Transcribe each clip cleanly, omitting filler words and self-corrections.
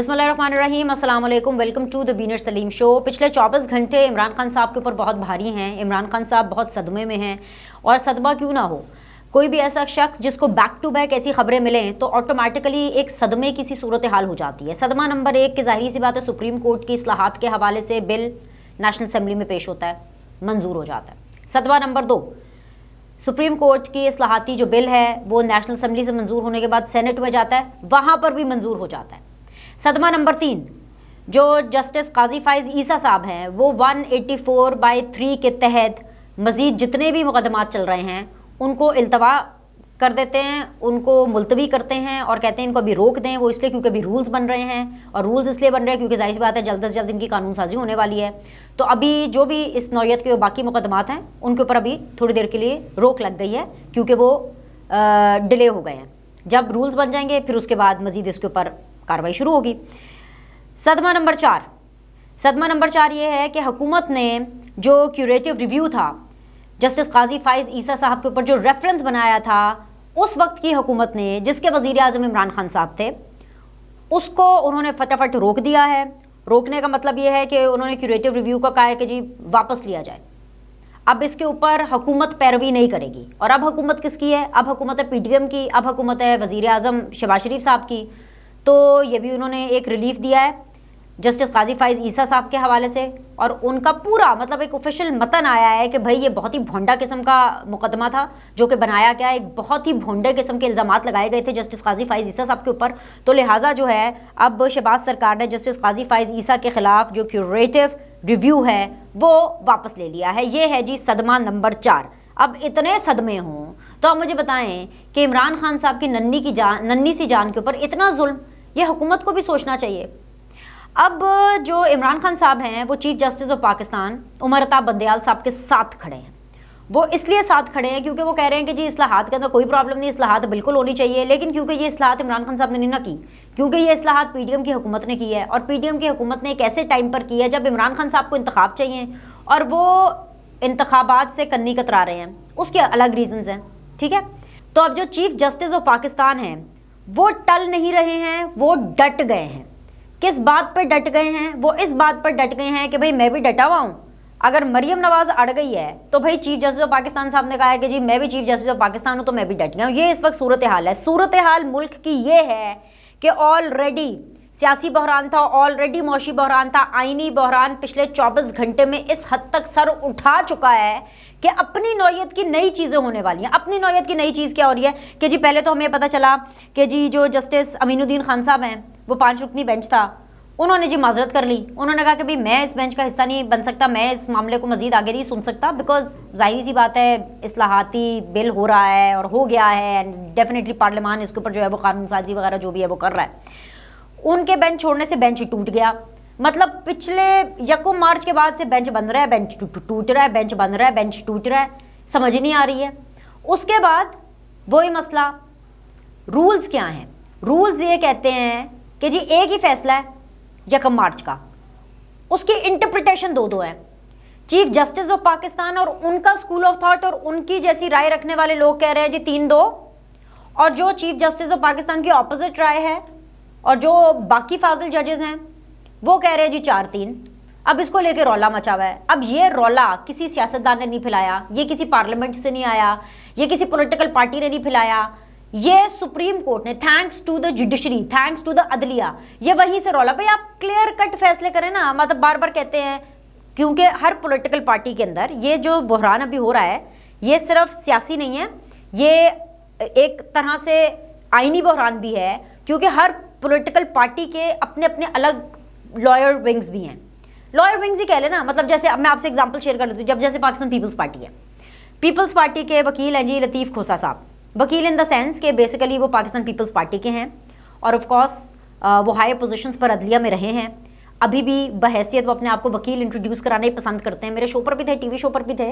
बिस्मिल्लाहिर्रहमानिर्रहीम, अस्सलाम वालेकुम, वेलकम टू द बीनर सलीम शो। पिछले 24 घंटे इमरान खान साहब के ऊपर बहुत भारी हैं। इमरान खान साहब बहुत सदमे में हैं और सदमा क्यों ना हो, कोई भी ऐसा शख्स जिसको बैक टू बैक ऐसी खबरें मिलें तो ऑटोमेटिकली एक सदमे की सी सूरत हाल हो जाती है। सदमा नंबर 1 की ज़ाहिरी सी बात है, सुप्रीम कोर्ट की इस्लाहात के हवाले से बिल नेशनल असम्बली में पेश होता है, मंजूर हो जाता है। सदमा नंबर 2, सुप्रीम कोर्ट की इस्लाहाती जो बिल है वो नेशनल असम्बली से मंजूर होने के बाद सेनेट में जाता है, वहाँ पर भी मंजूर हो जाता है। सदमा नंबर 3, जो जस्टिस काजी फाइज ईसा साहब हैं वो 184/3 के तहत मज़ीद जितने भी मुकदमात चल रहे हैं उनको इल्तवा कर देते हैं, उनको मुलतवी करते हैं और कहते हैं इनको अभी रोक दें। वो इसलिए क्योंकि अभी रूल्स बन रहे हैं, और रूल्स इसलिए बन रहे हैं क्योंकि जाहिर सी बात है जल्द से जल्द इनकी कानून साजी होने वाली है। तो अभी जो भी इस नौयत के बाकी मुकदमात हैं उनके ऊपर अभी थोड़ी देर के लिए रोक लग गई है क्योंकि वो डिले हो गए हैं। जब रूल्स बन जाएंगे फिर उसके बाद मज़ीद इसके ऊपर कार्रवाई शुरू होगी। सदमा नंबर 4 ये है कि हुकूमत ने जो क्यूरेटिव रिव्यू था जस्टिस काजी फाइज ईसा साहब के ऊपर जो रेफरेंस बनाया था, उस वक्त की हुकूमत ने जिसके वज़ीर आज़म इमरान खान साहब थे, उसको उन्होंने फटाफट रोक दिया है। रोकने का मतलब ये है कि उन्होंने क्यूरेटिव रिव्यू का कहा है कि जी वापस लिया जाए। अब इसके ऊपर हुकूमत पैरवी नहीं करेगी। और अब हुकूमत किसकी है? अब हुकूमत है PDM की, अब हुकूमत है वज़ीर आज़म शहबाज शरीफ साहब की। तो ये भी उन्होंने एक रिलीफ दिया है जस्टिस काजी फाइज ईसा साहब के हवाले से, और उनका पूरा मतलब एक ऑफिशियल मतन आया है कि भाई ये बहुत ही भोंडा किस्म का मुकदमा था जो कि बनाया गया, एक बहुत ही भोंडे किस्म के इल्ज़ामात लगाए गए थे जस्टिस काजी फाइज ईसा साहब के ऊपर। तो लिहाजा जो है अब शहबाज सरकार ने जस्टिस काजी फाइज ईसा के ख़िलाफ़ जो क्यूरेटिव रिव्यू है वो वापस ले लिया है। ये है जी सदमा नंबर 4। अब इतने सदमे हों तो आप मुझे बताएं कि इमरान खान साहब की नन्ही सी जान के ऊपर इतना जुल्म, ये हुकूमत को भी सोचना चाहिए। अब जो इमरान खान साहब हैं वो chief justice of Pakistan Umar Ata Bandial साहब के साथ खड़े हैं। वो इसलिए साथ खड़े हैं क्योंकि वो कह रहे हैं कि जी इस्लाहात के अंदर कोई प्रॉब्लम नहीं, इस्लाहात बिल्कुल होनी चाहिए, लेकिन क्योंकि ये इस्लाहात इमरान खान साहब ने नहीं ना की, क्योंकि ये इस्लाहात PDM की हुकूमत ने की है, और PDM की हुकूमत ने एक ऐसे टाइम पर की है जब इमरान खान साहब को इंतखाब चाहिए और वो इंतखाबात से कन्नी कतरा रहे हैं, उसके अलग रीजंस हैं। ठीक है, तो अब जो चीफ जस्टिस ऑफ पाकिस्तान हैं वो टल नहीं रहे हैं, वो डट गए हैं। किस बात पर डट गए हैं? वो इस बात पर डट गए हैं कि भाई मैं भी डटा हुआ हूँ। अगर मरियम नवाज अड़ गई है तो भाई चीफ जस्टिस ऑफ पाकिस्तान साहब ने कहा है कि जी मैं भी चीफ जस्टिस ऑफ पाकिस्तान हूँ तो मैं भी डट गया हूँ। ये इस वक्त सूरत हाल है। सूरत हाल मुल्क की ये है कि ऑलरेडी सियासी बहरान था, ऑलरेडी मौशी बहरान था, आइनी बहरान पिछले 24 घंटे में इस हद तक सर उठा चुका है कि अपनी नौयत की नई चीज़ें होने वाली हैं। अपनी नौयत की नई चीज़ क्या हो रही है कि जी पहले तो हमें पता चला कि जी जो जस्टिस अमीनुद्दीन खान साहब हैं वो 5 रुकनी बेंच था, उन्होंने जी माजरत कर ली। उन्होंने कहा कि भाई मैं इस बेंच का हिस्सा नहीं बन सकता, मैं इस मामले को मज़ीद आगे नहीं सुन सकता, बिकॉज जाहिर सी बात है इस्लाहाती बिल हो रहा है और हो गया है, एंड डेफिनेटली पार्लियामान इसके ऊपर जो है वो कानून साजी वगैरह जो भी है वो कर रहा है। उनके बेंच छोड़ने से बेंच टूट गया। मतलब पिछले 1 मार्च के बाद से बेंच बन रहा है, बेंच टूट रहा है, बेंच बन रहा है, बेंच टूट रहा है, समझ ही नहीं आ रही है। उसके बाद वही मसला, रूल्स क्या हैं? रूल्स ये कहते हैं कि जी एक ही फैसला है 1 मार्च का, उसकी इंटरप्रिटेशन दो है। चीफ जस्टिस ऑफ पाकिस्तान और उनका स्कूल ऑफ थॉट और उनकी जैसी राय रखने वाले लोग कह रहे हैं जी 3-2, और जो चीफ जस्टिस ऑफ पाकिस्तान की ऑपोजिट राय है और जो बाकी फाजिल जजेस हैं वो कह रहे हैं जी 4-3। अब इसको लेके रौला मचा हुआ है। अब ये रौला किसी सियासतदान ने नहीं फैलाया, ये किसी पार्लियामेंट से नहीं आया, ये किसी पॉलिटिकल पार्टी ने नहीं फैलाया, ये सुप्रीम कोर्ट ने, thanks to the judiciary, thanks to the अदलिया, ये वहीं से रौला। भाई आप क्लियर कट फैसले करें ना, मतलब बार बार कहते हैं, क्योंकि हर पॉलिटिकल पार्टी के अंदर ये जो बहरान अभी हो रहा है ये सिर्फ सियासी नहीं है, ये एक तरह से आइनी बहरान भी है, क्योंकि हर पॉलिटिकल पार्टी के अपने अपने अलग लॉयर विंग्स भी हैं। लॉयर विंग्स ही कह लेना, मतलब जैसे अब मैं आपसे एग्जांपल शेयर कर लेती हूँ। जब जैसे पाकिस्तान पीपल्स पार्टी है, पीपल्स पार्टी के वकील हैं जी लतीफ़ खोसा साहब, वकील इन द सेंस के बेसिकली वो पाकिस्तान पीपल्स पार्टी के हैं, और ऑफ कोर्स वो हाई पोजीशंस पर अदलिया में रहे हैं। अभी भी बहैसियत वो अपने आप को वकील इंट्रोड्यूस कराना ही पसंद करते हैं। मेरे शो पर भी थे, TV शो पर भी थे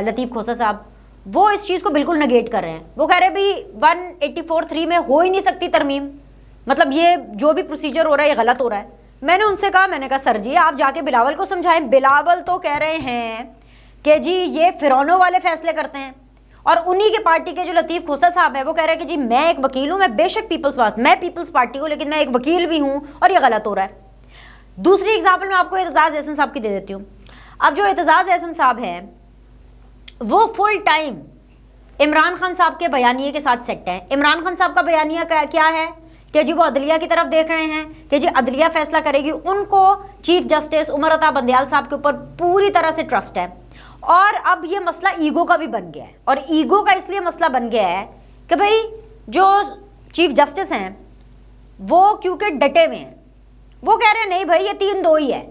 लतीफ़ खोसा साहब, वो इस चीज़ को बिल्कुल नेगेट कर रहे हैं। वो कह रहे हैं भाई 184(3) में हो ही नहीं सकती तरमीम, मतलब ये जो भी प्रोसीजर हो रहा है ये गलत हो रहा है। मैंने कहा सर जी आप जाके बिलावल को समझाएं। बिलावल तो कह रहे हैं कि जी ये फिरौनों वाले फैसले करते हैं, और उन्हीं के पार्टी के जो लतीफ़ खोसा साहब है वो कह रहे हैं कि जी मैं एक वकील हूं, मैं बेशक मैं पीपल्स पार्टी हूं, लेकिन मैं एक वकील भी हूं और ये गलत हो रहा है। दूसरी एग्जाम्पल मैं आपको एतजाज़ एहसन साहब की दे देती हूँ। अब जो एतजाज़ एहसन साहब हैं वो फुल टाइम इमरान खान साहब के बयानिए के साथ सेट है। इमरान खान साहब का बयानिया क्या है कि जी वो अदलिया की तरफ देख रहे हैं कि जी अदलिया फैसला करेगी। उनको चीफ जस्टिस उमर अता बंदयाल साहब के ऊपर पूरी तरह से ट्रस्ट है। और अब ये मसला ईगो का भी बन गया है, और ईगो का इसलिए मसला बन गया है कि भाई जो चीफ जस्टिस हैं वो क्योंकि डटे हुए हैं, वो कह रहे हैं नहीं भाई ये 3-2 ही है।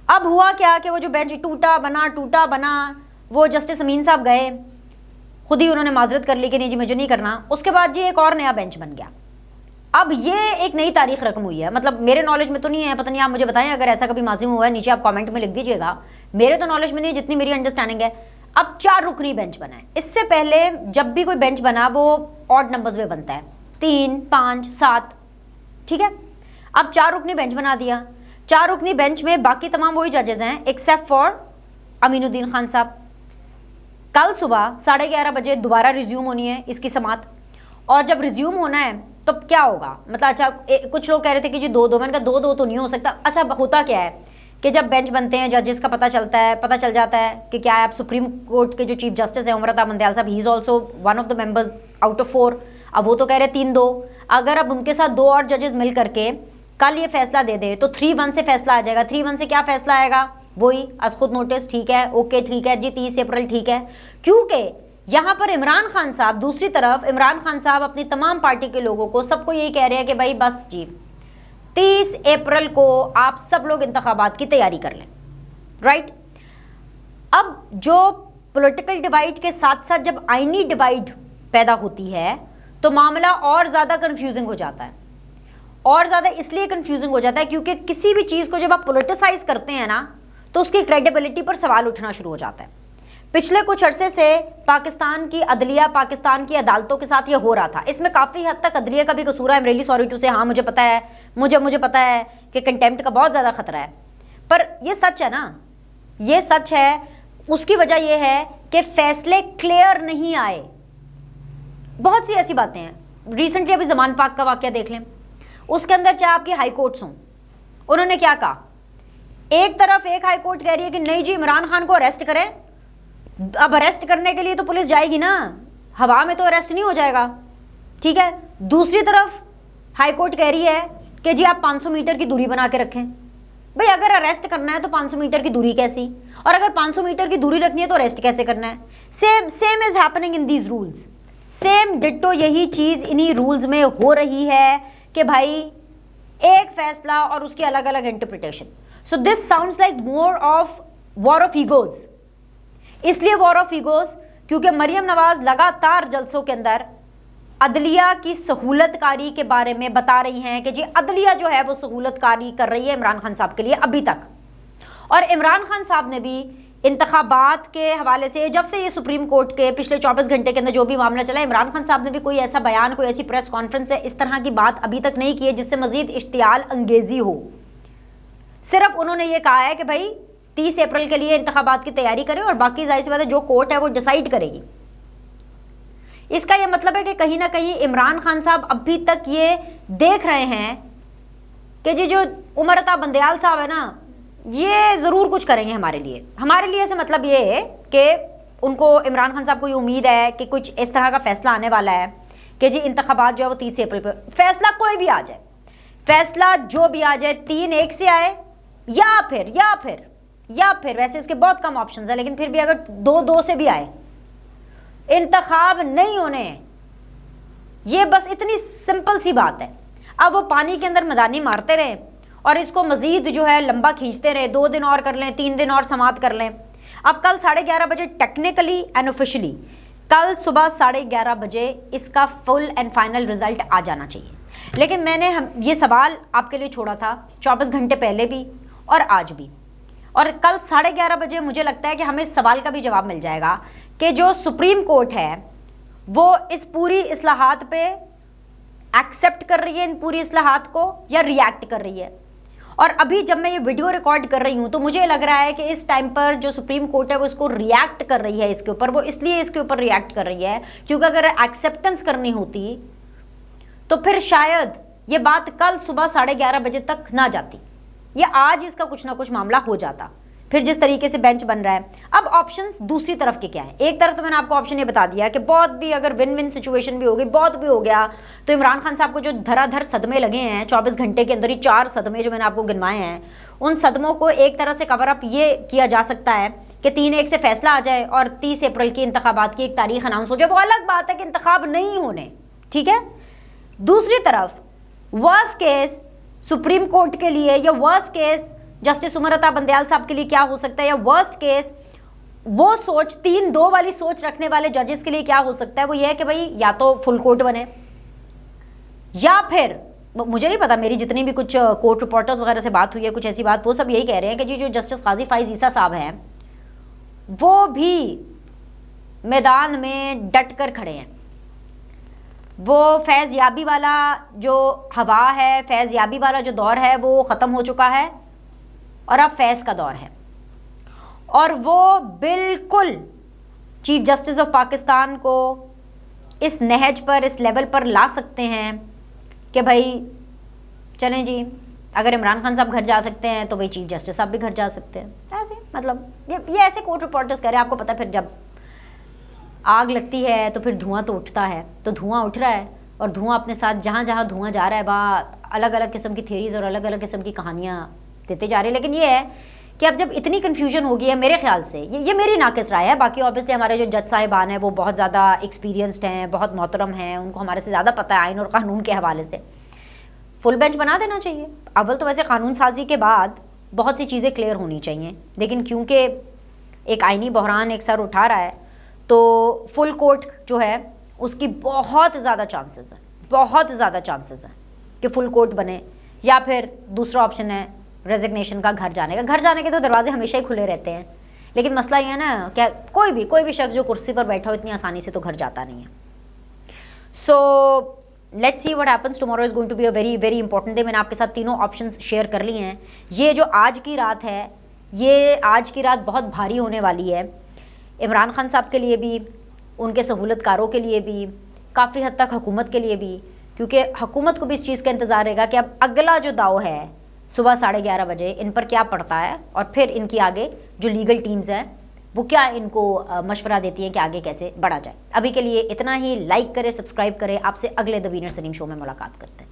अब हुआ क्या कि वो जो बेंच टूटा बना, वो जस्टिस अमीन साहब गए, खुद ही उन्होंने माजरत कर ली कि नहीं जी मुझे नहीं करना। उसके बाद जी एक और नया बेंच बन गया। अब ये एक नई तारीख रकम हुई है, मतलब मेरे नॉलेज में तो नहीं है, पता नहीं आप मुझे बताएं अगर ऐसा कभी माजी में हुआ है, नीचे आप कमेंट में लिख दीजिएगा। मेरे तो नॉलेज में नहीं, जितनी मेरी अंडरस्टैंडिंग है। अब 4 रुकनी बेंच बना है। इससे पहले जब भी कोई बेंच बना वो ऑड नंबर्स में बनता है, 3, 5, 7, ठीक है। अब 4 रुकनी बेंच बना दिया। 4 रुकनी बेंच में बाकी तमाम वही जजेस हैं एक्सेप्ट फॉर अमीनुद्दीन खान साहब। कल सुबह 11:30 बजे दोबारा रिज्यूम होनी है इसकी समात, और जब रिज्यूम होना है तो क्या होगा, मतलब अच्छा कुछ लोग कह रहे थे कि जी 2-2, मैंने कहा 2-2 तो नहीं हो सकता। अच्छा होता क्या है कि जब बेंच बनते हैं जजेस का पता चल जाता है कि क्या है। आप सुप्रीम कोर्ट के जो चीफ जस्टिस हैं उमर अता बंदयाल साहब, he is also one of the members out of 4। अब वो तो कह रहे हैं 3-2। अगर अब उनके साथ 2 और जजेस मिल करके कल ये फैसला दे दे तो 3-1 से फैसला आ जाएगा। 3-1 से क्या फैसला आएगा, वही अजखुद नोटिस, ठीक है, ओके ठीक है जी 30 अप्रैल ठीक है। क्योंकि यहाँ पर इमरान खान साहब, दूसरी तरफ इमरान खान साहब अपनी तमाम पार्टी के लोगों को सबको यही कह रहे हैं कि भाई बस जी 30 अप्रैल को आप सब लोग इंतखाबात की तैयारी कर लें, राइट। अब जो पॉलिटिकल डिवाइड के साथ साथ जब आईनी डिवाइड पैदा होती है तो मामला और ज़्यादा कंफ्यूजिंग हो जाता है। और ज़्यादा इसलिए कंफ्यूजिंग हो जाता है क्योंकि किसी भी चीज़ को जब आप पोलिटिसाइज करते हैं ना तो उसकी क्रेडिबिलिटी पर सवाल उठना शुरू हो जाता है। पिछले कुछ अरसे से पाकिस्तान की अदलिया, पाकिस्तान की अदालतों के साथ ये हो रहा था। इसमें काफ़ी हद तक अदलिया का भी कसूर है। I am really sorry to say, हाँ मुझे पता है, मुझे पता है कि कंटेम्प्ट का बहुत ज़्यादा खतरा है, पर ये सच है ना, ये सच है। उसकी वजह यह है कि फैसले क्लियर नहीं आए। बहुत सी ऐसी बातें हैं। रिसेंटली अभी जमान पाक का वाक़या देख लें, उसके अंदर चाहे आपकी हाई कोर्ट्स हों, उन्होंने क्या कहा। एक तरफ एक हाई कोर्ट कह रही है कि नहीं जी इमरान खान को अरेस्ट करें। अब अरेस्ट करने के लिए तो पुलिस जाएगी ना, हवा में तो अरेस्ट नहीं हो जाएगा, ठीक है। दूसरी तरफ हाई कोर्ट कह रही है कि जी आप 500 मीटर की दूरी बना के रखें। भाई अगर अरेस्ट करना है तो 500 मीटर की दूरी कैसी, और अगर 500 मीटर की दूरी रखनी है तो अरेस्ट कैसे करना है। Same is happening in these rules. Same ditto यही चीज़ इन्हीं रूल्स में हो रही है कि भाई एक फैसला और उसकी अलग अलग interpretation. So this sounds like more of war of egos. इसलिए वॉर ऑफ ईगोज क्योंकि मरियम नवाज लगातार जलसों के अंदर अदलिया की सहूलतकारी के बारे में बता रही हैं कि जी अदलिया जो है वो सहूलतकारी कर रही है इमरान खान साहब के लिए अभी तक। और इमरान खान साहब ने भी इंतखाबात के हवाले से, जब से ये सुप्रीम कोर्ट के पिछले 24 घंटे के अंदर जो भी मामला चला, इमरान खान साहब ने भी कोई ऐसा बयान, कोई ऐसी प्रेस कॉन्फ्रेंस है इस तरह की बात अभी तक नहीं की है जिससे मजीद इश्तियाल अंगेजी हो। सिर्फ उन्होंने ये कहा है कि भाई 30 अप्रैल के लिए इंतखाबात की तैयारी करें और बाकी जाहिर सी बात है जो कोर्ट है वो डिसाइड करेगी। इसका यह मतलब है कि कहीं ना कहीं इमरान खान साहब अभी तक ये देख रहे हैं कि जी जो उमर अता बंदयाल साहब है ना ये ज़रूर कुछ करेंगे हमारे लिए से मतलब ये है कि उनको इमरान खान साहब को ये उम्मीद है कि कुछ इस तरह का फैसला आने वाला है कि जी इंतखाबात जो है वो 30 अप्रैल पर, फैसला कोई भी आ जाए, फैसला जो भी आ जाए 3-1 से आए या फिर वैसे इसके बहुत कम ऑप्शंस है, लेकिन फिर भी अगर 2-2 से भी आए, इंतखाब नहीं होने, ये बस इतनी सिंपल सी बात है। अब वो पानी के अंदर मदानी मारते रहे और इसको मजीद जो है लंबा खींचते रहे, 2 दिन और कर लें, 3 दिन और समाप्त कर लें। अब कल 11:30 बजे टेक्निकली एंड ऑफिशियली कल सुबह 11:30 बजे इसका फुल एंड फाइनल रिजल्ट आ जाना चाहिए। लेकिन मैंने ये सवाल आपके लिए छोड़ा था 24 घंटे पहले भी और आज भी, और कल 11:30 बजे मुझे लगता है कि हमें इस सवाल का भी जवाब मिल जाएगा कि जो सुप्रीम कोर्ट है वो इस पूरी इस्लाहात पे एक्सेप्ट कर रही है, इन पूरी इस्लाहात को, या रिएक्ट कर रही है। और अभी जब मैं ये वीडियो रिकॉर्ड कर रही हूँ तो मुझे लग रहा है कि इस टाइम पर जो सुप्रीम कोर्ट है वो इसको रिएक्ट कर रही है इसके ऊपर। वो इसलिए इसके ऊपर रिएक्ट कर रही है क्योंकि अगर एक्सेप्टेंस करनी होती तो फिर शायद ये बात कल सुबह 11:30 बजे तक ना जाती, या आज इसका कुछ ना कुछ मामला हो जाता, फिर जिस तरीके से बेंच बन रहा है। अब ऑप्शंस दूसरी तरफ के क्या है? एक तरफ तो मैंने आपको ऑप्शन ये बता दिया कि बहुत भी अगर विन विन सिचुएशन भी हो गई, बहुत भी हो गया, तो इमरान खान साहब को जो धराधर सदमे लगे हैं 24 घंटे के अंदर ही, 4 सदमे जो मैंने आपको गिनवाए हैं, उन सदमों को एक तरह से कवर अप ये किया जा सकता है कि 3-1 से फैसला आ जाए और 30 अप्रैल की इंतखाबात की एक तारीख अनाउंस हो जाए। वो अलग बात है कि इंतखाब नहीं होने, ठीक है। दूसरी तरफ वर्स्ट केस सुप्रीम कोर्ट के लिए, या worst case justice Umar Ata Bandial साहब के लिए क्या हो सकता है, या वर्स्ट केस वो सोच 3-2 वाली सोच रखने वाले जजेस के लिए क्या हो सकता है, वो ये है कि भाई या तो फुल कोर्ट बने, या फिर मुझे नहीं पता, मेरी जितनी भी कुछ कोर्ट रिपोर्टर्स वगैरह से बात हुई है, कुछ ऐसी बात, वो सब यही कह रहे हैं कि जी जो जस्टिस काजी फाइज ईसा साहब हैं वो भी मैदान में डट कर खड़े हैं। वो फैज़ याबी वाला जो हवा है, फैज़ याबी वाला जो दौर है वो ख़त्म हो चुका है और अब फैज़ का दौर है, और वो बिल्कुल चीफ जस्टिस ऑफ पाकिस्तान को इस नहज पर, इस लेवल पर ला सकते हैं कि भाई चलें जी, अगर इमरान खान साहब घर जा सकते हैं तो भाई चीफ जस्टिस साहब भी घर जा सकते हैं। ऐसे मतलब ये ऐसे कोर्ट रिपोर्टर्स कह रहे हैं। आपको पता है फिर जब आग लगती है तो फिर धुआं तो उठता है, तो धुआं उठ रहा है और धुआं अपने साथ जहाँ जहाँ धुआं जा रहा है वहाँ अलग अलग किस्म की थ्योरीज और अलग अलग किस्म की कहानियाँ देते जा रहे हैं। लेकिन ये है कि अब जब इतनी कन्फ्यूजन हो गई है, मेरे ख्याल से ये मेरी नाकिस राय है, बाकी ऑब्वियसली हमारे जो जज साहिबान हैं वो बहुत ज़्यादा एक्सपीरियंस्ड हैं, बहुत मोहतरम हैं, उनको हमारे से ज़्यादा पता है आइन और कानून के हवाले से। फुल बेंच बना देना चाहिए। अव्वल तो वैसे कानून साजी के बाद बहुत सी चीज़ें क्लियर होनी चाहिए, लेकिन क्योंकि एक आइनी बहरान एक सर उठा रहा है तो फुल कोर्ट जो है उसकी बहुत ज़्यादा चांसेस हैं, बहुत ज़्यादा चांसेस हैं कि फुल कोर्ट बने, या फिर दूसरा ऑप्शन है रेजिग्नेशन का, घर जाने का। घर जाने के तो दरवाजे हमेशा ही खुले रहते हैं, लेकिन मसला ये है ना क्या कोई भी शख्स जो कुर्सी पर बैठा हो इतनी आसानी से तो घर जाता नहीं है। So let's see what happens. Tomorrow is going to be a very very important day. मैंने आपके साथ तीनों ऑप्शंस शेयर कर लिए हैं। ये जो आज की रात है, ये आज की रात बहुत भारी होने वाली है इमरान खान साहब के लिए भी, उनके सहूलतकारों के लिए भी, काफ़ी हद तक हुकूमत के लिए भी, क्योंकि हुकूमत को भी इस चीज़ का इंतज़ार रहेगा कि अब अगला जो दाव है सुबह 11:30 बजे इन पर क्या पड़ता है, और फिर इनकी आगे जो लीगल टीम्स हैं वो क्या इनको मशवरा देती हैं कि आगे कैसे बढ़ा जाए। अभी के लिए इतना ही। लाइक करें, सब्सक्राइब करें। आपसे अगले द विनर सलीम शो में मुलाकात करते हैं।